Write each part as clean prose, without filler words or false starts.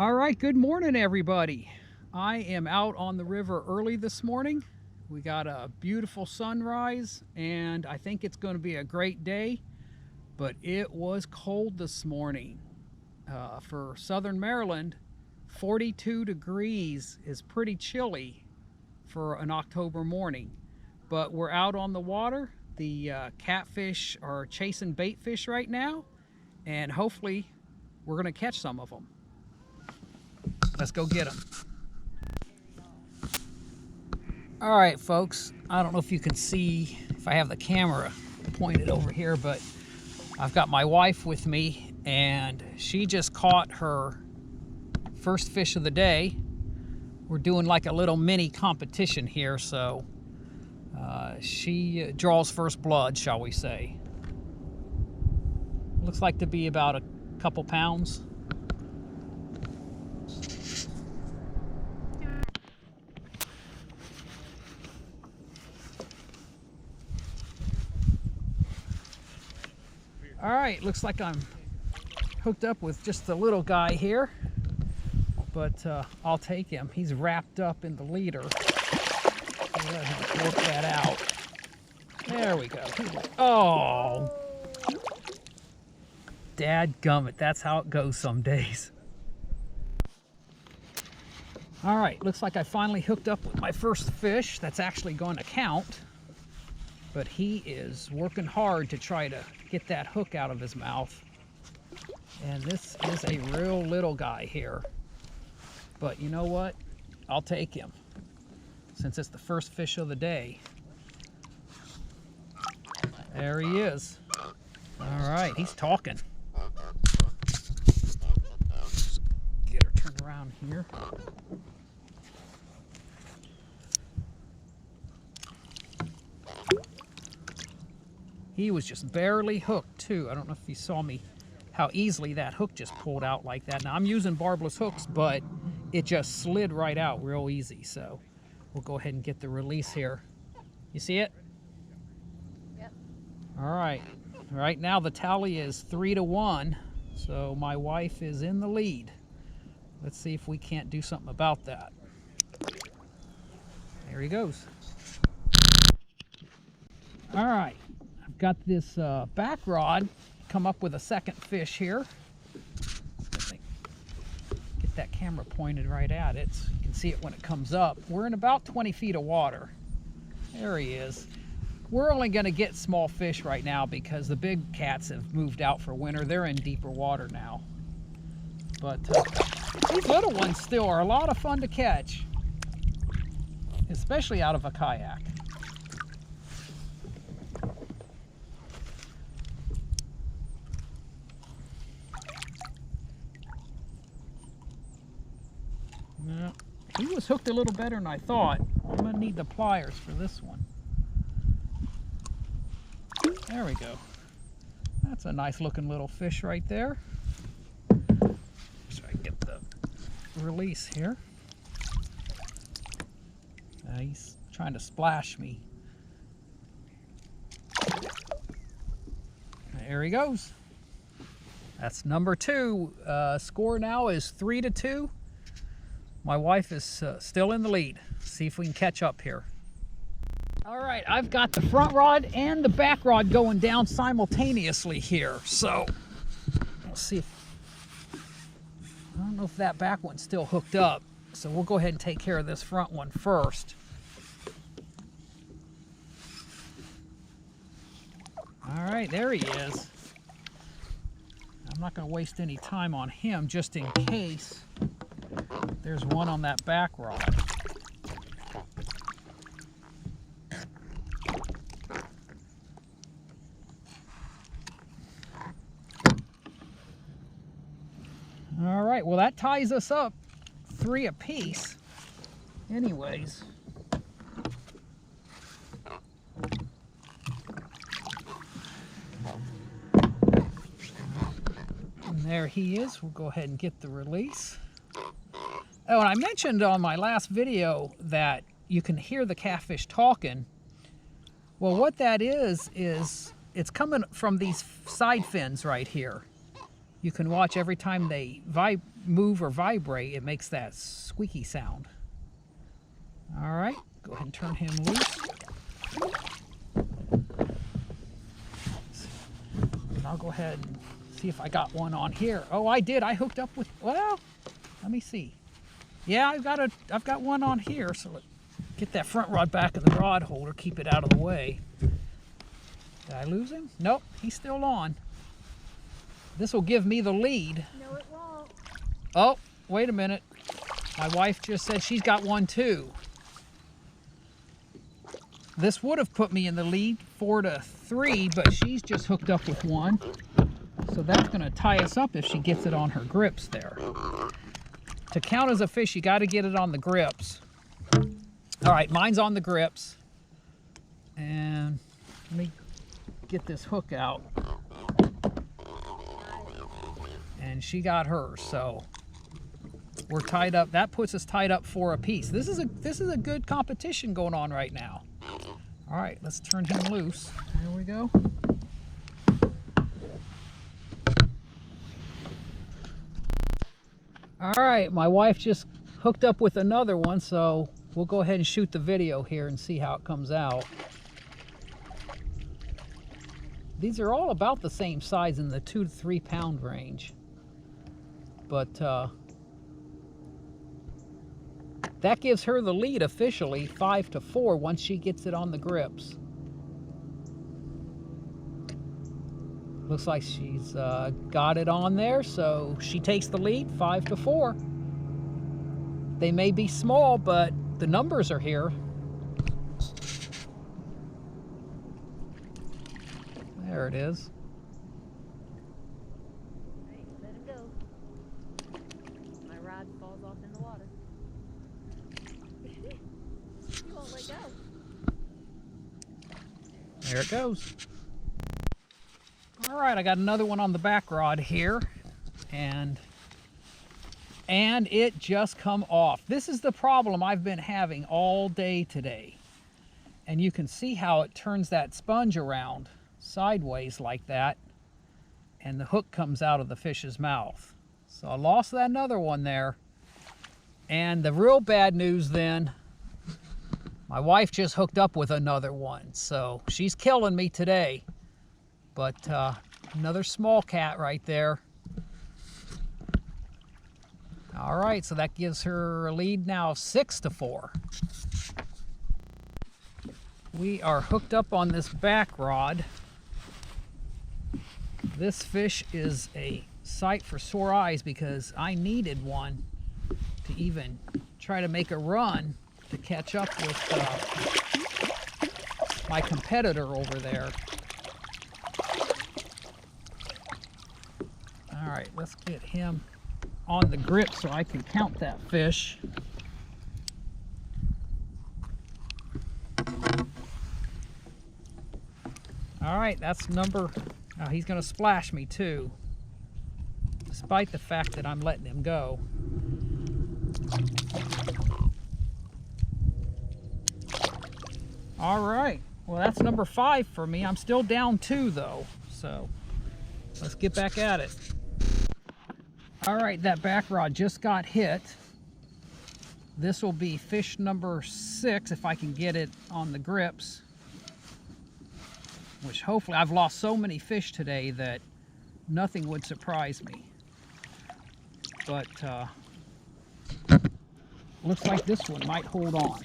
All right, good morning, everybody. I am out on the river early this morning. We got a beautiful sunrise, and I think it's going to be a great day, but it was cold this morning. For southern Maryland, 42 degrees is pretty chilly for an October morning, but we're out on the water. The catfish are chasing bait fish right now, and hopefully we're going to catch some of them. Let's go get them. All right, folks, I don't know if you can see if I have the camera pointed over here, but I've got my wife with me, and she just caught her first fish of the day. We're doing like a little mini competition here, so she draws first blood, shall we say. Looks like to be about a couple pounds. All right, looks like I'm hooked up with just a little guy here, but I'll take him. He's wrapped up in the leader. Let him work that out. There we go. Oh, dadgummit, that's how it goes some days. All right, looks like I finally hooked up with my first fish that's actually going to count, but he is working hard to try to get that hook out of his mouth. And this is a real little guy here. But you know what? I'll take him, since it's the first fish of the day. There he is. All right, he's talking. Get her turned around here. He was just barely hooked too. I don't know if you saw me, how easily that hook just pulled out like that. Now I'm using barbless hooks, but it just slid right out real easy. So we'll go ahead and get the release here. You see it? Yep. All right. Right now the tally is 3-1. So my wife is in the lead. Let's see if we can't do something about that. There he goes. All right. Got this back rod, come up with a second fish here. Get that camera pointed right at it so you can see it when it comes up. We're in about 20 feet of water. There he is. We're only going to get small fish right now because the big cats have moved out for winter. They're in deeper water now. But these little ones still are a lot of fun to catch, especially out of a kayak. Yeah, he was hooked a little better than I thought. I'm going to need the pliers for this one. There we go. That's a nice looking little fish right there. So I get the release here. He's trying to splash me. There he goes. That's number 2. Score now is 3-2. My wife is still in the lead. See if we can catch up here. All right, I've got the front rod and the back rod going down simultaneously here. So let's see if, I don't know if that back one's still hooked up. So we'll go ahead and take care of this front one first. All right, there he is. I'm not going to waste any time on him just in case there's one on that back rod. All right, well that ties us up 3 apiece. Anyways. And there he is. We'll go ahead and get the release. Oh, and I mentioned on my last video that you can hear the catfish talking. Well, what that is it's coming from these side fins right here. you can watch every time they move or vibrate, it makes that squeaky sound. All right, go ahead and turn him loose. And I'll go ahead and see if I got one on here. Oh, I did. I hooked up with, well, let me see. Yeah, I've got one on here. So let's get that front rod back in the rod holder, keep it out of the way. Did I lose him? Nope, he's still on. This will give me the lead. No, it won't. Oh, wait a minute. My wife just said she's got one too. This would have put me in the lead 4-3, but she's just hooked up with one. So that's going to tie us up if she gets it on her grips there. To count as a fish, you got to get it on the grips. All right, mine's on the grips. And let me get this hook out. And she got hers, so we're tied up. That puts us tied up 4 apiece. This is a good competition going on right now. All right, let's turn him loose. There we go. All right, my wife just hooked up with another one, so we'll go ahead and shoot the video here and see how it comes out. These are all about the same size in the 2 to 3 pound range. But that gives her the lead officially, 5-4, once she gets it on the grips. Looks like she's got it on there, so she takes the lead, 5-4. They may be small, but the numbers are here. There it is. Hey, let him go. My rod falls off in the water. He won't let go. There it goes. All right, I got another one on the back rod here, and it just come off. This is the problem I've been having all day today. And you can see how it turns that sponge around sideways like that, and the hook comes out of the fish's mouth. So I lost that another one there. And the real bad news then, my wife just hooked up with another one, so she's killing me today. But another small cat right there. All right, so that gives her a lead now of 6-4. We are hooked up on this back rod. This fish is a sight for sore eyes because I needed one to even try to make a run to catch up with my competitor over there. All right, let's get him on the grip so I can count that fish. All right, that's number, oh, he's gonna splash me too, despite the fact that I'm letting him go. All right, well, that's number 5 for me. I'm still down 2 though, so let's get back at it. All right, that back rod just got hit. This will be fish number 6 if I can get it on the grips, which hopefully, I've lost so many fish today that nothing would surprise me. But looks like this one might hold on.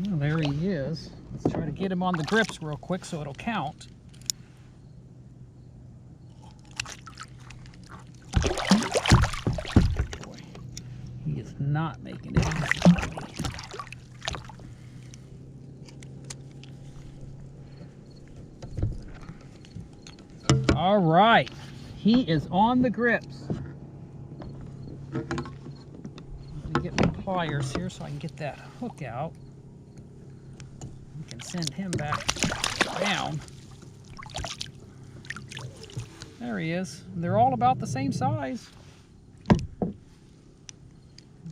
Well, there he is. Let's try to get him on the grips real quick so it'll count. Boy, he is not making it easy for me. All right, he is on the grips. Let me get my pliers here so I can get that hook out. We can send him back down. There he is. They're all about the same size.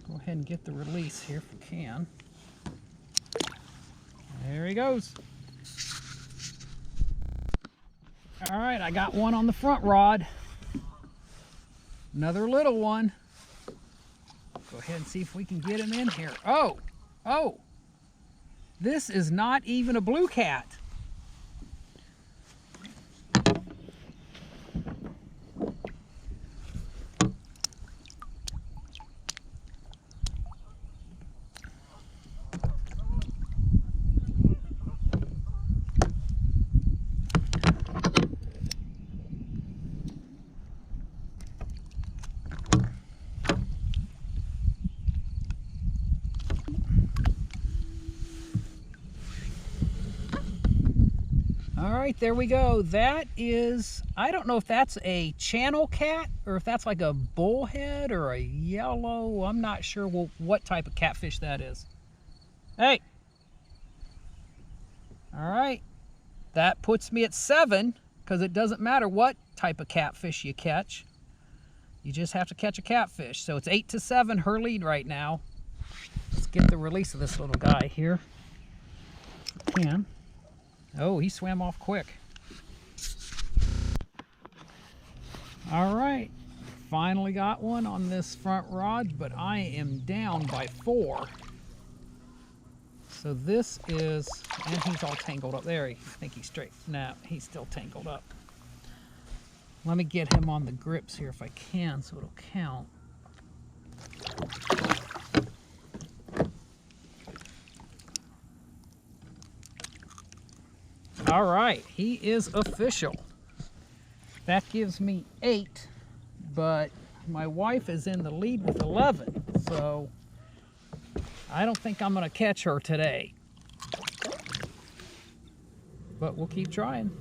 Go ahead and get the release here if we can. There he goes. All right, I got one on the front rod. Another little one. Go ahead and see if we can get him in here. Oh, oh, this is not even a blue cat. All right, there we go. That is, I don't know if that's a channel cat or if that's like a bullhead or a yellow. I'm not sure what type of catfish that is. Hey. All right. That puts me at 7 because it doesn't matter what type of catfish you catch. You just have to catch a catfish. So it's 8-7, her lead right now. Let's get the release of this little guy here. If we can. Oh, he swam off quick. All right, finally got one on this front rod, but I am down by 4. So this is, and he's all tangled up there. I think he's straight. No, he's still tangled up. Let me get him on the grips here if I can so it'll count. All right, he is official. That gives me 8, but my wife is in the lead with 11, so I don't think I'm gonna catch her today. But we'll keep trying.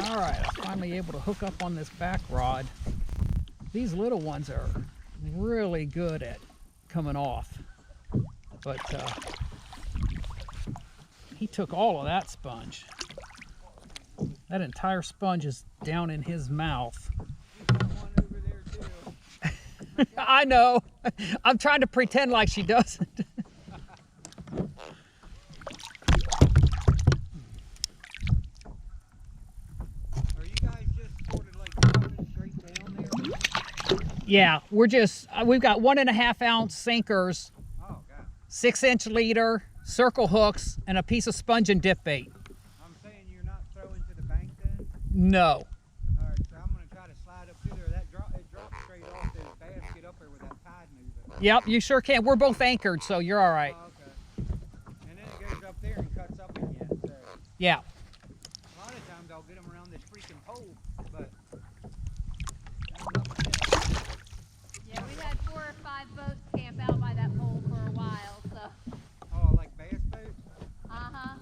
All right, I'm finally able to hook up on this back rod. These little ones are really good at coming off, but he took all of that sponge. That entire sponge is down in his mouth. I know. I'm trying to pretend like she doesn't. Are you guys just sort of like driving straight down there? Yeah, we've got 1.5 ounce sinkers, Oh, God. 6-inch leader, circle hooks, and a piece of sponge and dip bait. I'm saying you're not throwing to the bank then? No. All right, so I'm going to try to slide up through there. It drops straight off this basket up there with that tide moving. Yep, you sure can. We're both anchored, so you're all right. Oh, okay. And then it goes up there and cuts up again. So Yeah. a lot of times I'll get them around this freaking pole, but Yeah, we had 4 or 5 boats camp out by that pole for a while, so. oh, like bass boats? Uh-huh.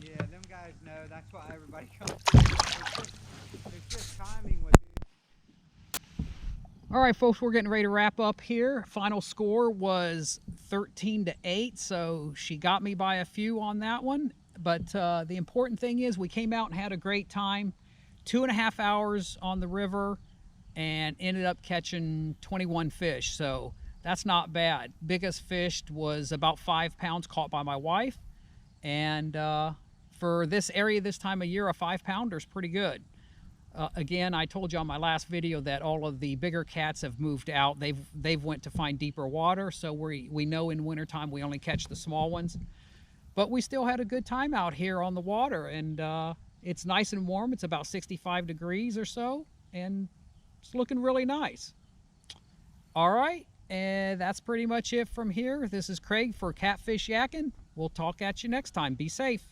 Yeah, them guys know. That's why everybody comes. It's just timing with it. All right, folks, we're getting ready to wrap up here. Final score was 13-8, so she got me by a few on that one. But the important thing is we came out and had a great time. 2.5 hours on the river and ended up catching 21 fish. So that's not bad. Biggest fish was about 5 pounds caught by my wife. And for this area this time of year, a 5-pounder is pretty good. Again, I told you on my last video that all of the bigger cats have moved out. They've went to find deeper water, so we know in wintertime we only catch the small ones. But we still had a good time out here on the water, and it's nice and warm. It's about 65 degrees or so, and it's looking really nice. All right, and that's pretty much it from here. This is Craig for Catfish Yakking. We'll talk at you next time. Be safe.